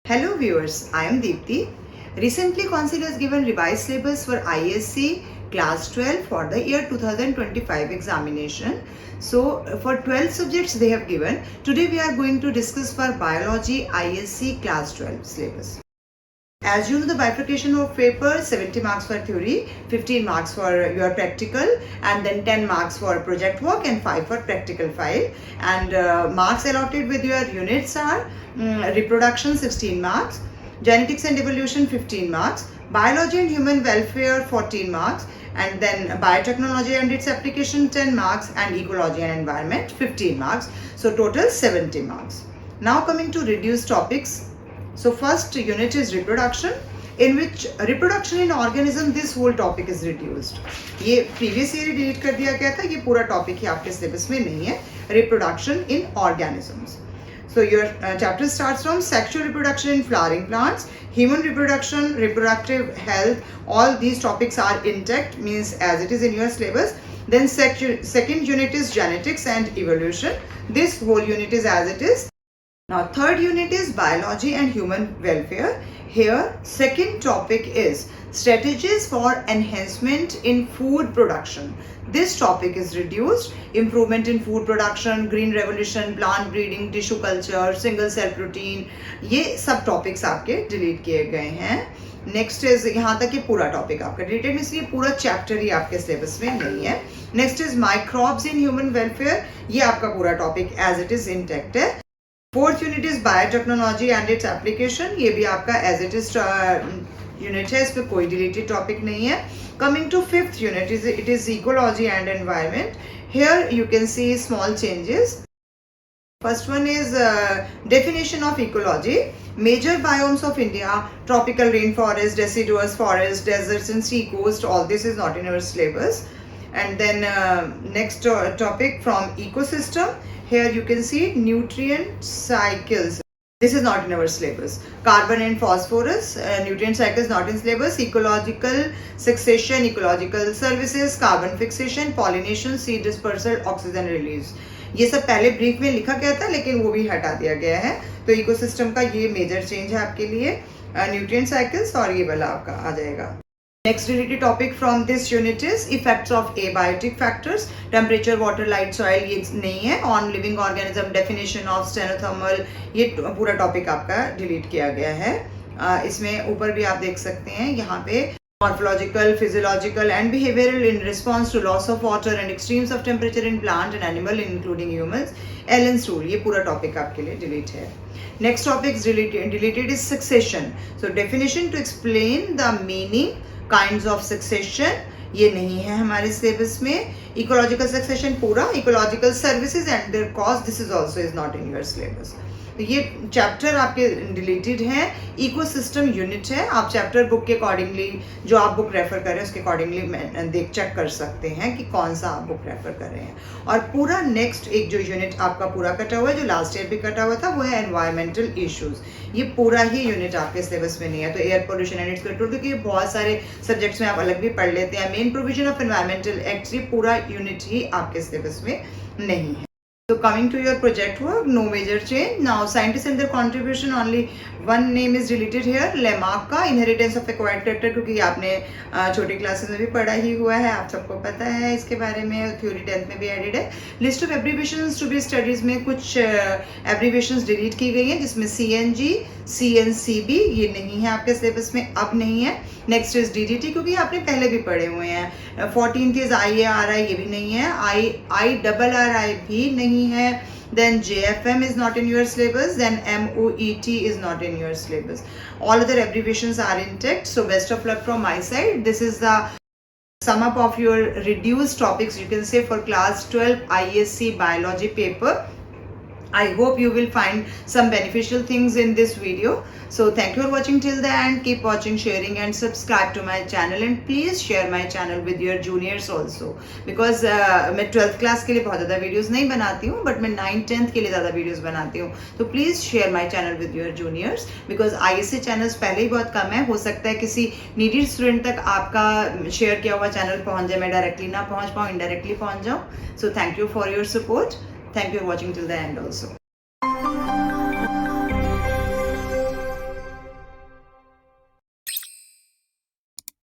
Hello viewers, I am Deepti. Recently Council has given revised syllabus for ISC class 12 for the year 2025 examination. So for 12 subjects they have given. Today we are going to discuss for biology ISC class 12 syllabus. As you know, the bifurcation of paper, 70 marks for theory, 15 marks for your practical, and then 10 marks for project work and 5 for practical file. And marks allotted with your units are reproduction 16 marks, genetics and evolution 15 marks, biology and human welfare 14 marks, and then biotechnology and its application 10 marks, and ecology and environment 15 marks. So total 70 marks. Now coming to reduced topics. So first unit is reproduction, in which reproduction in organism, this whole topic is reduced. ये previous year delete कर दिया गया था, ये पूरा topic ही आपके syllabus में नहीं है. Reproduction in organisms. So your chapter starts from sexual reproduction in flowering plants, human reproduction, reproductive health. All these topics are intact, means as it is in your syllabus. Then second unit is genetics and evolution. This whole unit is as it is. Now third unit is biology and human welfare. Here second topic is strategies for enhancement in food production. This topic is reduced. Improvement in food production, green revolution, plant breeding, tissue culture, single cell protein, ये सब topics आपके delete किए गए हैं. Next is यहाँ तक ये पूरा टॉपिक आपका डिलीटेड, मीन्स ये पूरा चैप्टर ही आपके सिलेबस में नहीं है. Next is microbes in human welfare, ये आपका पूरा topic as it is intact है. Fourth unit is biotechnology and its application, ये भी आपका एज इट इज यूनिट है, इस पर कोई डिलीटेड टॉपिक नहीं है. Coming to fifth unit it is ecology and environment. Here you can see small changes. First one is definition of ecology. Major biomes of India, tropical rainforest, deciduous forest, deserts and sea coast, all this is not in our syllabus. And then next topic from ecosystem. Here you can see nutrient cycles. This is not in our syllabus. Carbon and phosphorus, nutrient cycles not in syllabus. Ecological succession, ecological services, carbon fixation, pollination, seed dispersal, oxygen release. ये सब पहले brief में लिखा गया था, लेकिन वो भी हटा दिया गया है. तो इकोसिस्टम का ये मेजर चेंज है आपके लिए. न्यूट्रिएंट साइकिल्स और ये वाला आपका आ जाएगा. Next related topic from this unit is effects of abiotic factors. Temperature, water, light, soil ये नहीं है. On living organism, definition of stenothermal, ये पूरा टॉपिक आपका डिलीट किया गया है. इसमें ऊपर भी आप देख सकते हैं यहाँ पे morphological, physiological and behavioral in response to loss of water and extremes of temperature in plant and animal including humans. Allen's rule, ये पूरा टॉपिक आपके लिए डिलीट है. Next topic deleted is succession. So definition to explain the meaning, kinds of succession, ये नहीं है हमारे syllabus में. इकोलॉजिकल सक्सेशन पूरा, ecological services and their cause, this is also is not in your syllabus. तो ये chapter आपके deleted हैं. इकोसिस्टम यूनिट है, आप चैप्टर बुक के अकॉर्डिंगली, जो आप बुक रेफर कर रहे हैं उसके अकॉर्डिंगली चेक कर सकते हैं कि कौन सा आप बुक रेफर कर रहे हैं. और पूरा नेक्स्ट एक जो यूनिट आपका पूरा कटा हुआ है, जो लास्ट ईयर भी कटा हुआ था, वो है एनवायरमेंटल इश्यूज. ये पूरा ही यूनिट आपके सिलेबस में नहीं है. तो air pollution and it's control, क्योंकि बहुत सारे सब्जेक्ट्स में आप अलग भी पढ़ लेते हैं. Main provision of environmental act, ये पूरा यूनिट ही आपके सिलेबस में नहीं है. So coming to your project work, no major change. Now scientists and their contribution, only one name is deleted here, Lamarck का inheritance of acquired character, क्योंकि आपने छोटी क्लासेस में भी पढ़ा ही हुआ है, आप सबको पता है इसके बारे में. थ्योरी 10th में भी एडेड है. List of abbreviations to be studies में कुछ एब्रीविएशंस डिलीट की गई हैं, जिसमें CNG, CNCB ये नहीं है आपके सिलेबस में, अब नहीं है. नेक्स्ट इज DDT, क्योंकि आपने पहले भी पढ़े हुए हैं. 14th इज IARI, ये भी नहीं है. IRRI भी नहीं है. Then JFM is not in your syllabus. Then MOET is not in your syllabus. All other abbreviations are intact. So best of luck from my side. This is the sum up of your reduced topics, you can say, for class 12 ISC biology paper. I hope you will find some beneficial things in this video. So thank you for watching till the end. Keep watching, sharing and subscribe to my channel, and please share my channel with your juniors also, because मैं 12th class के लिए बहुत ज़्यादा videos नहीं बनाती हूँ, but मैं 9th 10th के लिए ज़्यादा वीडियोस बनाती हूँ. तो please share my channel with your juniors, because ISC channels पहले ही बहुत कम है. हो सकता है किसी नीडेड स्टूडेंट तक आपका शेयर किया हुआ चैनल पहुँच जाए, मैं डायरेक्टली ना पहुँच पाऊँ, इनडायरेक्टली पहुँच जाऊँ. So thank you for your support. Thank you for watching till the end also.